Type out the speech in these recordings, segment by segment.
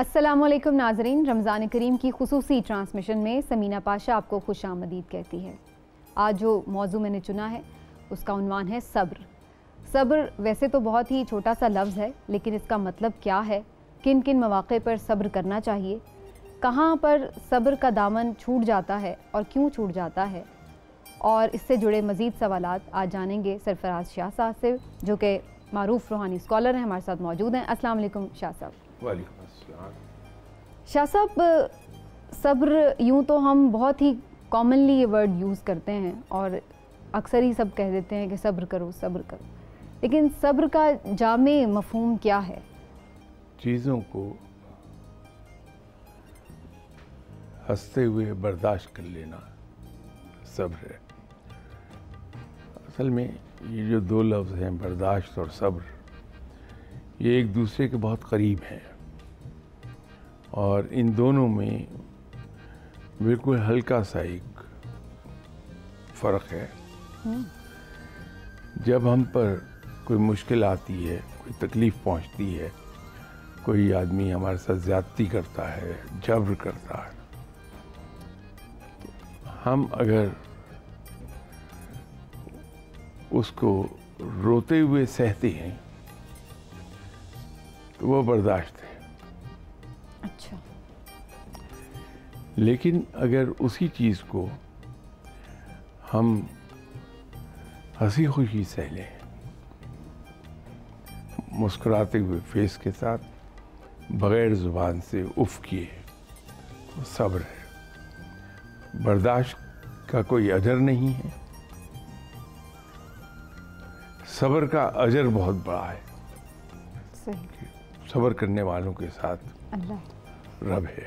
अस्सलामुअलैकुम नाज़रीन, रमज़ान करीम की खुसूसी ट्रांसमिशन में समीना पाशा आपको खुशामदीद कहती है। आज जो मौजू मैंने चुना है उसका उन्वान है सब्र। सब्र वैसे तो बहुत ही छोटा सा लफ्ज़ है, लेकिन इसका मतलब क्या है, किन किन मौक़े पर सब्र करना चाहिए, कहाँ पर सब्र का दामन छूट जाता है और क्यों छूट जाता है, और इससे जुड़े मज़ीद सवालात आज जानेंगे सरफराज शाह साहब से, जो कि मारूफ रूहानी स्कॉलर हैं, हमारे साथ मौजूद हैं। अस्सलाम वालेकुम शाह साहब। वालेकुम अस्सलाम। शाह साहब, सब्र यूँ तो हम बहुत ही कॉमनली ये वर्ड यूज़ करते हैं और अक्सर ही सब कह देते हैं कि सब्र करो सब्र करो, लेकिन सब्र का जामे मफ़हूम क्या है? चीज़ों को हंसते हुए बर्दाश्त कर लेना सब्र है। असल में ये जो दो लफ्ज़ हैं, बर्दाश्त और सब्र, ये एक दूसरे के बहुत करीब हैं और इन दोनों में बिल्कुल हल्का सा एक फ़र्क है। जब हम पर कोई मुश्किल आती है, कोई तकलीफ़ पहुंचती है, कोई आदमी हमारे साथ ज़्यादती करता है, जबर करता है, हम अगर उसको रोते हुए सहते हैं तो वो बर्दाश्त है। अच्छा। लेकिन अगर उसी चीज़ को हम हंसी खुशी सह लें, मुस्कुराते हुए फेस के साथ, बग़ैर ज़ुबान से उफ़ किए, तो सब्र है। बर्दाश्त का कोई अजर नहीं है, सब्र का अजर बहुत बड़ा है। सही। सब्र करने वालों के साथ अल्लाह रब है।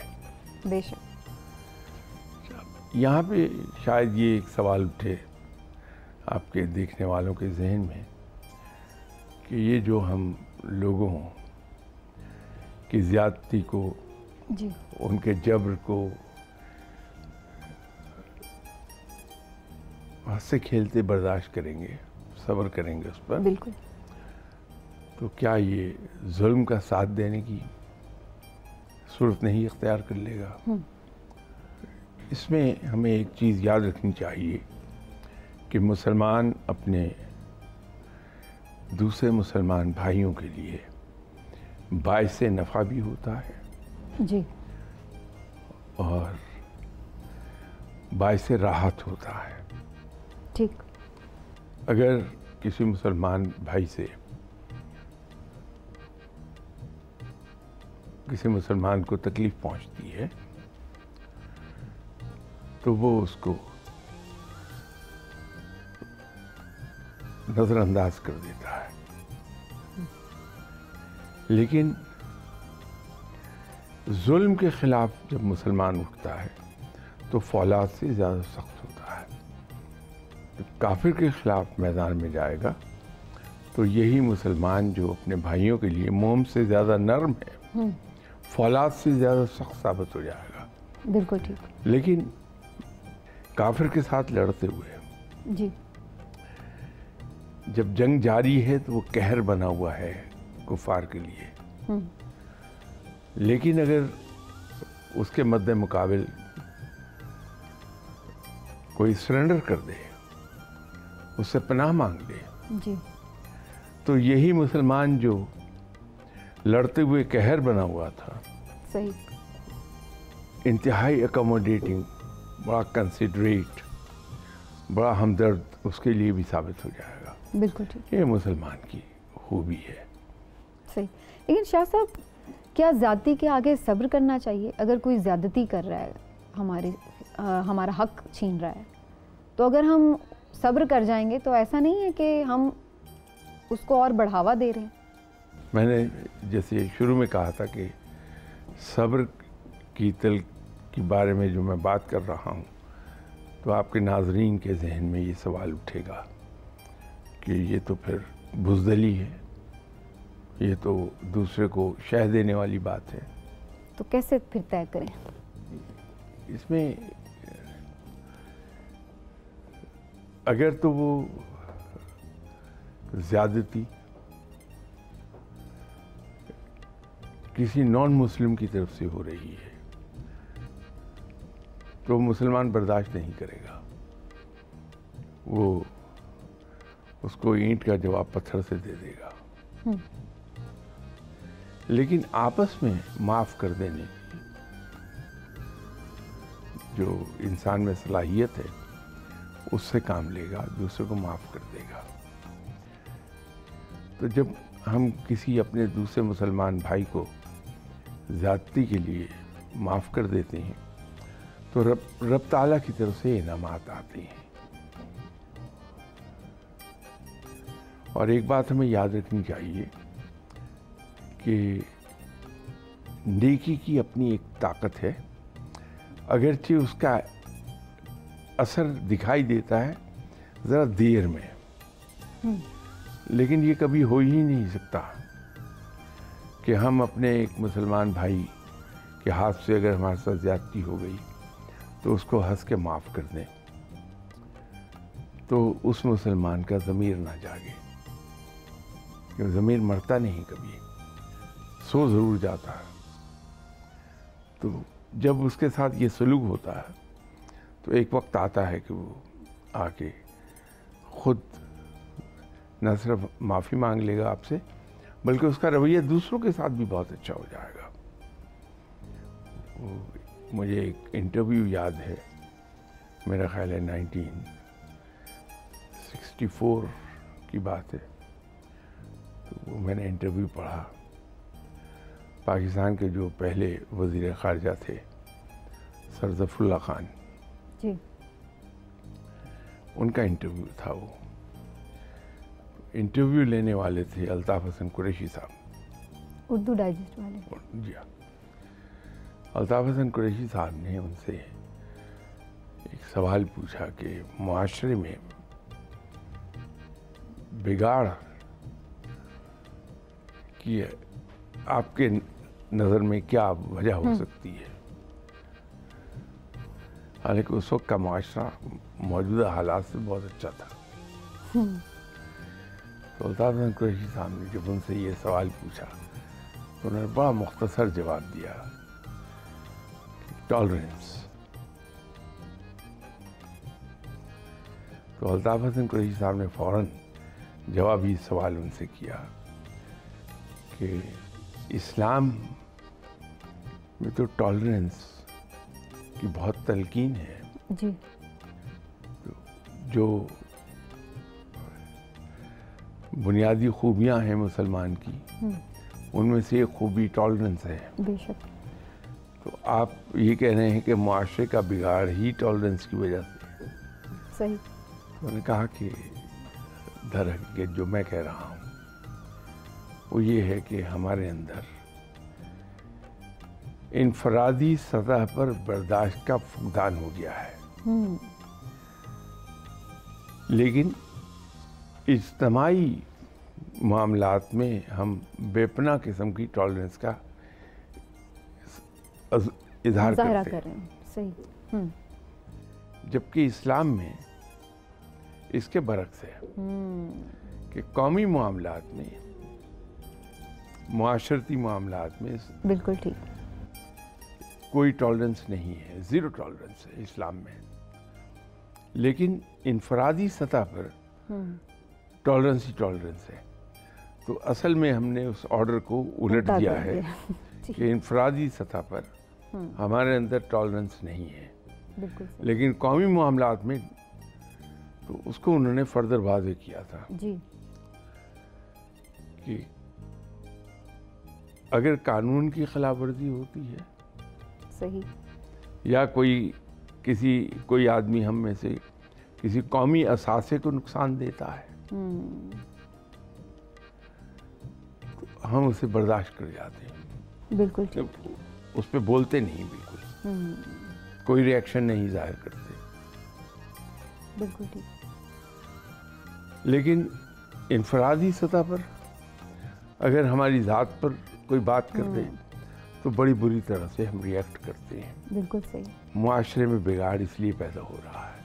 बेशक। यहाँ पे शायद ये एक सवाल उठे आपके देखने वालों के जहन में कि ये जो हम लोगों की ज़्यादती को, जी, उनके जबर को हंसते खेलते बर्दाश्त करेंगे, सब्र करेंगे उस पर, बिल्कुल। तो क्या ये जुल्म का साथ देने की सूरत नहीं इख्तियार कर लेगा? इसमें हमें एक चीज़ याद रखनी चाहिए कि मुसलमान अपने दूसरे मुसलमान भाइयों के लिए बाइस नफ़ा भी होता है जी, और बाइस राहत होता है। ठीक। अगर किसी मुसलमान भाई से किसी मुसलमान को तकलीफ़ पहुंचती है तो वो उसको नज़रअंदाज कर देता है, लेकिन जुल्म के ख़िलाफ़ जब मुसलमान उठता है तो फौलाद से ज़्यादा सख्त होता है। जब काफिर के ख़िलाफ़ मैदान में जाएगा तो यही मुसलमान जो अपने भाइयों के लिए मोम से ज़्यादा नरम है, फौलाद से ज़्यादा सख्त साबित हो जाएगा। बिल्कुल ठीक। लेकिन काफिर के साथ लड़ते हुए जी, जब जंग जारी है तो वो कहर बना हुआ है कुफार के लिए, लेकिन अगर उसके मद्दे मुकाबिल कोई सरेंडर कर दे, उससे पनाह मांग ले, जी, तो यही मुसलमान जो लड़ते हुए कहर बना हुआ था, सही, इंतहाई अकोमोडेटिंग, बड़ा कंसिडरेट, बड़ा हमदर्द उसके लिए भी साबित हो जाएगा। बिल्कुल ठीक। ये मुसलमान की खूबी है। सही। लेकिन शाह साहब, क्या ज़्यादती के आगे सब्र करना चाहिए? अगर कोई ज़्यादती कर रहा है, हमारा हक छीन रहा है, तो अगर हम सब्र कर जाएंगे तो ऐसा नहीं है कि हम उसको और बढ़ावा दे रहे हैं? मैंने जैसे शुरू में कहा था कि सब्र की तिल के बारे में जो मैं बात कर रहा हूँ, तो आपके नाजरीन के जहन में ये सवाल उठेगा कि ये तो फिर बुज़दिली है, ये तो दूसरे को शह देने वाली बात है। तो कैसे फिर तय करें? इसमें अगर तो वो ज़्यादती किसी नॉन मुस्लिम की तरफ से हो रही है तो मुसलमान बर्दाश्त नहीं करेगा, वो उसको ईंट का जवाब पत्थर से दे देगा। लेकिन आपस में माफ कर देने की जो इंसान में सलाहियत है उससे काम लेगा, दूसरे को माफ कर देगा। तो जब हम किसी अपने दूसरे मुसलमान भाई को ज़्यादती के लिए माफ़ कर देते हैं तो रब ताला की तरफ से इनामात आते हैं। और एक बात हमें याद रखनी चाहिए कि नेकी की अपनी एक ताकत है, अगरचे उसका असर दिखाई देता है ज़रा देर में, लेकिन ये कभी हो ही नहीं सकता कि हम अपने एक मुसलमान भाई के हाथ से अगर हमारे साथ ज़्यादती हो गई तो उसको हंस के माफ़ कर दें तो उस मुसलमान का ज़मीर ना जागे, क्योंकि ज़मीर मरता नहीं कभी, सो ज़रूर जाता है। तो जब उसके साथ ये सलूक होता है तो एक वक्त आता है कि वो आके खुद न सिर्फ माफ़ी मांग लेगा आपसे, बल्कि उसका रवैया दूसरों के साथ भी बहुत अच्छा हो जाएगा। मुझे एक इंटरव्यू याद है, मेरा ख्याल है 1964 की बात है, तो वो मैंने इंटरव्यू पढ़ा। पाकिस्तान के जो पहले वज़ीर ख़ारजा थे सर ज़फ़रुल्लाह ख़ान जी, उनका इंटरव्यू था। वो इंटरव्यू लेने वाले थे अल्ताफ़ हसन कुरैशी साहब, उर्दू डाइजेस्ट वाले। जी हाँ, अल्ताफ़ हसन कुरैशी साहब ने उनसे एक सवाल पूछा कि मुआशरे में बिगाड़ की आपके नज़र में क्या वजह हो सकती है। हालांकि उस वक्त का मुआशरा मौजूदा हालात से बहुत अच्छा था। तो अल्ताफ़ हसन कुरैशी साहब ने जब उनसे ये सवाल पूछा तो उन्होंने बड़ा मुख्तसर जवाब दिया, टॉलरेंस। तो अल्ताफ़ हसन कुरैशी साहब ने फ़ौरन जवाबी सवाल उनसे किया कि इस्लाम में तो टॉलरेंस की बहुत तलकीन है जी। तो जो बुनियादी खूबियां हैं मुसलमान की, उनमें से एक खूबी टॉलरेंस है। बेशक। तो आप ये कह रहे हैं कि मुआशरे का बिगाड़ ही टॉलरेंस की वजह से। सही। तो उन्होंने कहा कि दरहकीकत जो मैं कह रहा हूँ वो ये है कि हमारे अंदर इनफरादी सतह पर बर्दाश्त का फुकदान हो गया है, लेकिन इज्तमाई मामलात में हम बेपना किस्म की टॉलरेंस का इजहार करते हैं। सही। जबकि इस्लाम में इसके बरक्स है कि कौमी मामलात में, मुआशरती मामलात में बिल्कुल ठीक, कोई टॉलरेंस नहीं है, ज़ीरो टॉलरेंस है इस्लाम में। लेकिन इनफरादी सतह पर टॉलरेंस ही टॉलरेंस है। तो असल में हमने उस ऑर्डर को उलट दिया है कि इनफरादी सतह पर हमारे अंदर टॉलरेंस नहीं है, लेकिन कौमी मामलात में तो उसको उन्होंने फर्दर वाज़ेह किया था जी कि अगर कानून की खिलाफ वर्जी होती है, सही, या कोई आदमी हम में से किसी कौमी असासे को नुकसान देता है तो हम उसे बर्दाश्त कर जाते हैं। बिल्कुल ठीक। उस पर बोलते नहीं, बिल्कुल कोई रिएक्शन नहीं जाहिर करते। बिल्कुल ठीक। लेकिन इनफरादी सतह पर अगर हमारी ज़ात पर कोई बात कर दे तो बड़ी बुरी तरह से हम रिएक्ट करते हैं। बिल्कुल सही। मुआशरे में बिगाड़ इसलिए पैदा हो रहा है।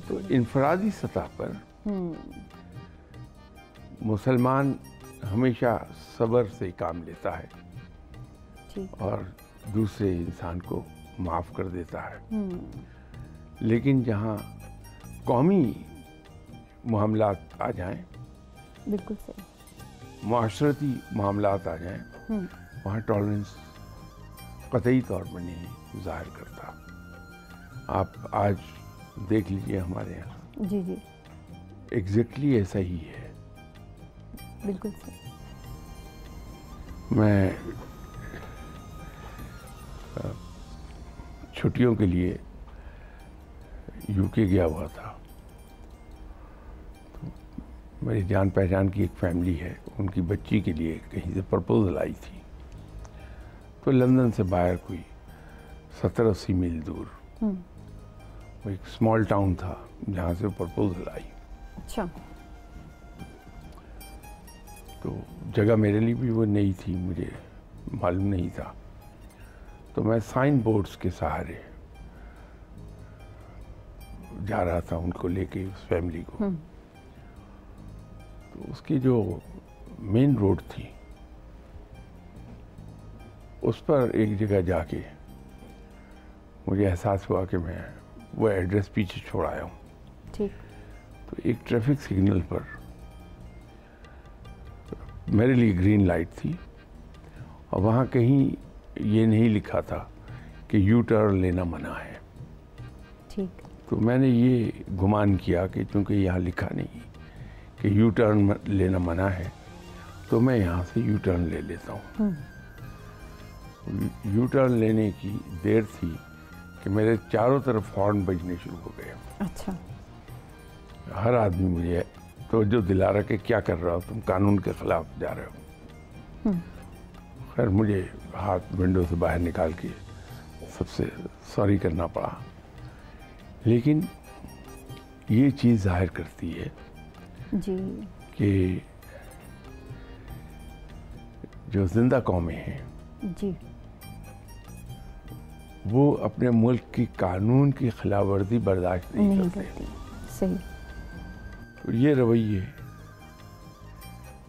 तो इनफरादी सतह पर मुसलमान हमेशा सब्र से काम लेता है जी। और दूसरे इंसान को माफ़ कर देता है। लेकिन जहाँ कौमी मामलात आ जाएं, बिल्कुल सही। माशरती मामलात आ जाएं, वहाँ टॉलरेंस कतई तौर पर नहीं ज़ाहिर करता। आप आज देख लीजिए हमारे यहाँ। जी जी, एग्जैक्टली ऐसा ही है। बिल्कुल सही। मैं छुट्टियों के लिए यूके गया हुआ था। तो मेरी जान पहचान की एक फैमिली है, उनकी बच्ची के लिए कहीं से प्रपोजल आई थी। तो लंदन से बाहर कोई 70-80 मील दूर वो एक स्मॉल टाउन था जहाँ से प्रपोजल आई। अच्छा। तो जगह मेरे लिए भी वो नई थी, मुझे मालूम नहीं था। तो मैं साइन बोर्ड्स के सहारे जा रहा था उनको लेके, उस फैमिली को। तो उसकी जो मेन रोड थी उस पर एक जगह जाके मुझे एहसास हुआ कि मैं वो एड्रेस पीछे छोड़ आया हूँ। ठीक। तो एक ट्रैफिक सिग्नल पर मेरे लिए ग्रीन लाइट थी और वहाँ कहीं ये नहीं लिखा था कि यू टर्न लेना मना है। ठीक। तो मैंने ये गुमान किया कि चूंकि यहाँ लिखा नहीं कि यू टर्न लेना मना है, तो मैं यहाँ से यू टर्न ले लेता हूँ। यू टर्न लेने की देर थी कि मेरे चारों तरफ हॉर्न बजने शुरू हो गए। अच्छा। हर आदमी मुझे तो जो दिला रहा कि क्या कर रहा हो तुम, कानून के खिलाफ जा रहे हो। खैर मुझे हाथ विंडो से बाहर निकाल के सबसे सॉरी करना पड़ा। लेकिन ये चीज़ जाहिर करती है जी कि जो जिंदा कौमें हैं जी, वो अपने मुल्क की कानून की खिलाफ वर्जी बर्दाश्त नहीं करते। सही। तो ये रवैये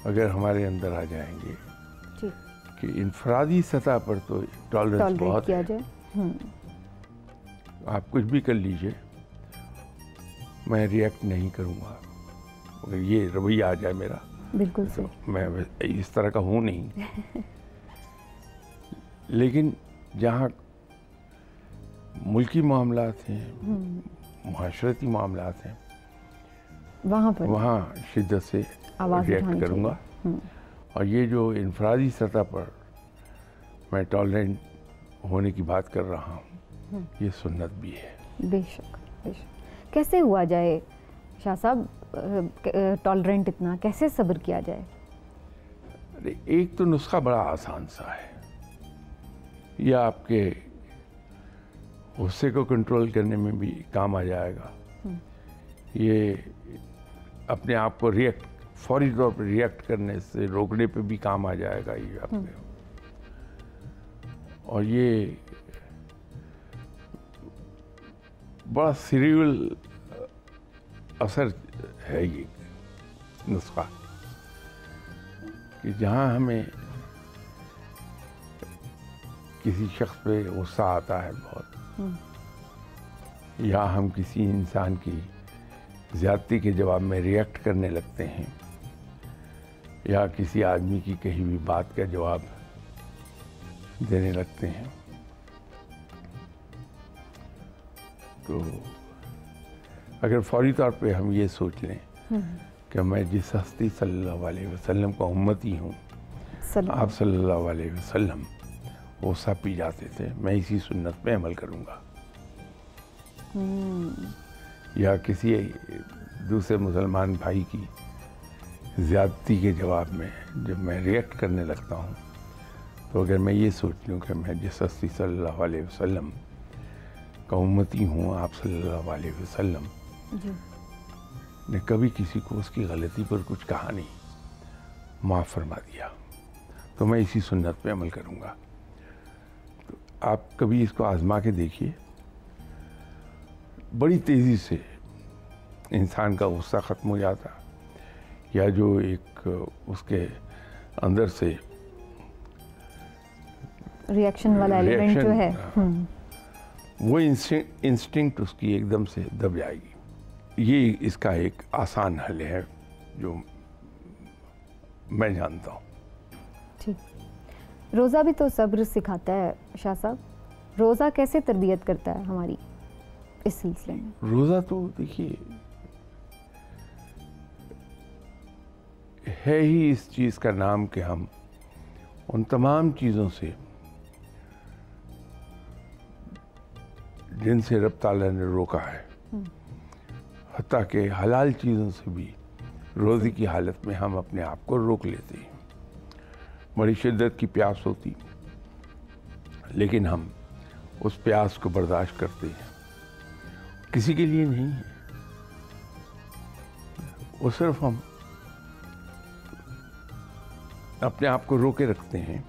अगर हमारे अंदर आ जाएंगे जी, कि इनफरादी सतह पर तो टॉलरेंस बहुत किया है, जाए। आप कुछ भी कर लीजिए, मैं रिएक्ट नहीं करूँगा। अगर ये रवैया आ जाए मेरा, बिल्कुल तो सही। मैं इस तरह का हूँ नहीं। लेकिन जहाँ मुल्की मामलात हैं, माशरती मामलात हैं, वहाँ पर वहाँ शिद्दत से आवाज़ रिएक्ट उठानी करूँगा। चाहिए। और ये जो इनफरादी सतह पर मैं टॉलरेंट होने की बात कर रहा हूँ, ये सुन्नत भी है। बेशक बेशक। कैसे हुआ जाए शाह साहब, टॉलरेंट इतना कैसे सब्र किया जाए? अरे एक तो नुस्खा बड़ा आसान सा है, यह आपके गुस्से को कंट्रोल करने में भी काम आ जाएगा। ये अपने आप को फौरी तौर पर रिएक्ट करने से रोकने पे भी काम आ जाएगा ये आपके। और ये बड़ा सीरियल असर है ये नुस्खा, कि जहाँ हमें किसी शख्स पे गुस्सा आता है बहुत, या हम किसी इंसान की ज़्यादती के जवाब में रिएक्ट करने लगते हैं, या किसी आदमी की कही हुई बात का जवाब देने लगते हैं, तो अगर फौरी तौर पे हम ये सोच लें कि मैं जिस हस्ती सल्लल्लाहु अलैहि वसल्लम का उम्मती हूँ, आप सल्लल्लाहु अलैहि वसल्लम वो सब पी जाते थे, मैं इसी सुन्नत पे अमल करूँगा। या किसी दूसरे मुसलमान भाई की ज़्यादती के जवाब में जब मैं रिएक्ट करने लगता हूँ, तो अगर मैं ये सोच लूँ कि मैं जिस हस्ती सल्लल्लाहु अलैहि वसल्लम का उम्मती हूँ, आप सल्लल्लाहु अलैहि वसल्लम ने कभी किसी को उसकी गलती पर कुछ कहा नहीं, माफ़ फरमा दिया, तो मैं इसी सुन्नत पे अमल करूँगा। तो आप कभी इसको आजमा के देखिए, बड़ी तेज़ी से इंसान का गुस्सा ख़त्म हो जाता, या जो एक उसके अंदर से रिएक्शन वाला एलिमेंट जो है, वो इंस्टिंक्ट उसकी एकदम से दब जाएगी। ये इसका एक आसान हल है जो मैं जानता हूँ। ठीक, रोज़ा भी तो सब्र सिखाता है शाह साहब, रोज़ा कैसे तरबियत करता है हमारी इस सिलसिले में? रोज़ा तो देखिए है ही इस चीज़ का नाम कि हम उन तमाम चीज़ों से जिनसे रब ताला ने रोका है, हत्ता कि हलाल चीज़ों से भी रोज़े की हालत में हम अपने आप को रोक लेते हैं। बड़ी शिद्दत की प्यास होती, लेकिन हम उस प्यास को बर्दाश्त करते हैं, किसी के लिए नहीं है, वो सिर्फ हम अपने आप को रोके रखते हैं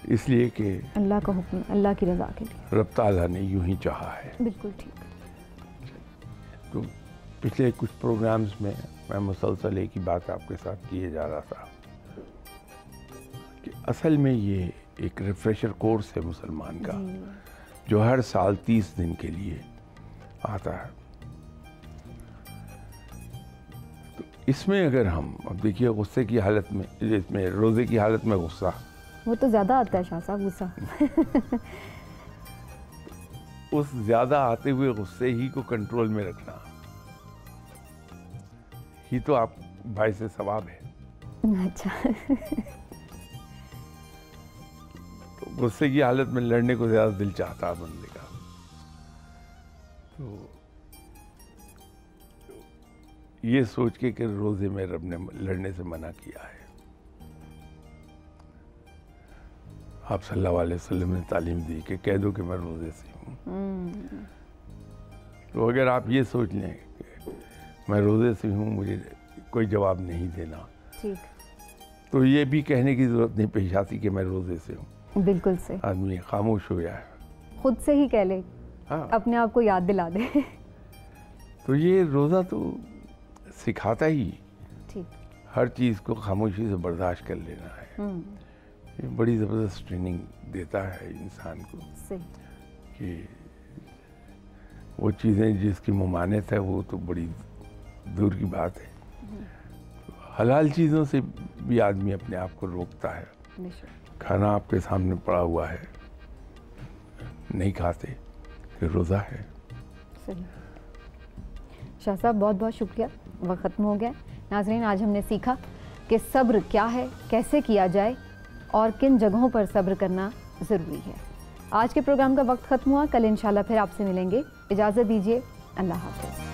इसलिए कि अल्लाह का हुक्म, अल्लाह की रज़ा के लिए रब ताला ने यूं ही चाहा है। बिल्कुल ठीक। तो पिछले कुछ प्रोग्राम्स में मैं मुसलसल एक ही बात आपके साथ किए जा रहा था कि असल में ये एक रिफ्रेशर कोर्स है मुसलमान का, जो हर साल 30 दिन के लिए आता है। तो इसमें अगर हम अब देखिए गुस्से की हालत में, इसमें रोज़े की हालत में गुस्सा, वो तो ज़्यादा आता है शाह साहब गुस्सा। उस ज़्यादा आते हुए गुस्से ही को कंट्रोल में रखना ही तो आप भाई से सवाब है। अच्छा। तो गुस्से की हालत में लड़ने को ज़्यादा दिल चाहता है बंदे का। तो ये सोच के कि रोज़े में रब ने लड़ने से मना किया है। आप सल्लल्लाहु अलैहि वसल्लम ने तालीम दी कि कह दो कि मैं रोज़े से हूँ। तो अगर आप ये सोच लें कि मैं रोज़े से हूँ, मुझे कोई जवाब नहीं देना, ठीक, तो ये भी कहने की ज़रूरत नहीं पेश आती कि मैं रोज़े से हूँ। बिल्कुल से आदमी खामोश हो जाए, खुद से ही कह ले, हाँ, अपने आप को याद दिला दे। तो ये रोज़ा तो सिखाता ही ठीक, हर चीज़ को खामोशी से बर्दाश्त कर लेना है। ये बड़ी ज़बरदस्त ट्रेनिंग देता है इंसान को सही कि वो चीज़ें जिसकी ममानियत है वो तो बड़ी दूर की बात है। हलाल चीज़ों से भी आदमी अपने आप को रोकता है। खाना आपके सामने पड़ा हुआ है, नहीं खाते, फिर रोज़ा है। सही। शाह साहब बहुत बहुत शुक्रिया, वक्त ख़त्म हो गया। नाज़रीन, आज हमने सीखा कि सब्र क्या है, कैसे किया जाए और किन जगहों पर सब्र करना ज़रूरी है। आज के प्रोग्राम का वक्त ख़त्म हुआ, कल इंशाल्लाह फिर आपसे मिलेंगे। इजाज़त दीजिए, अल्लाह हाफ़िज़।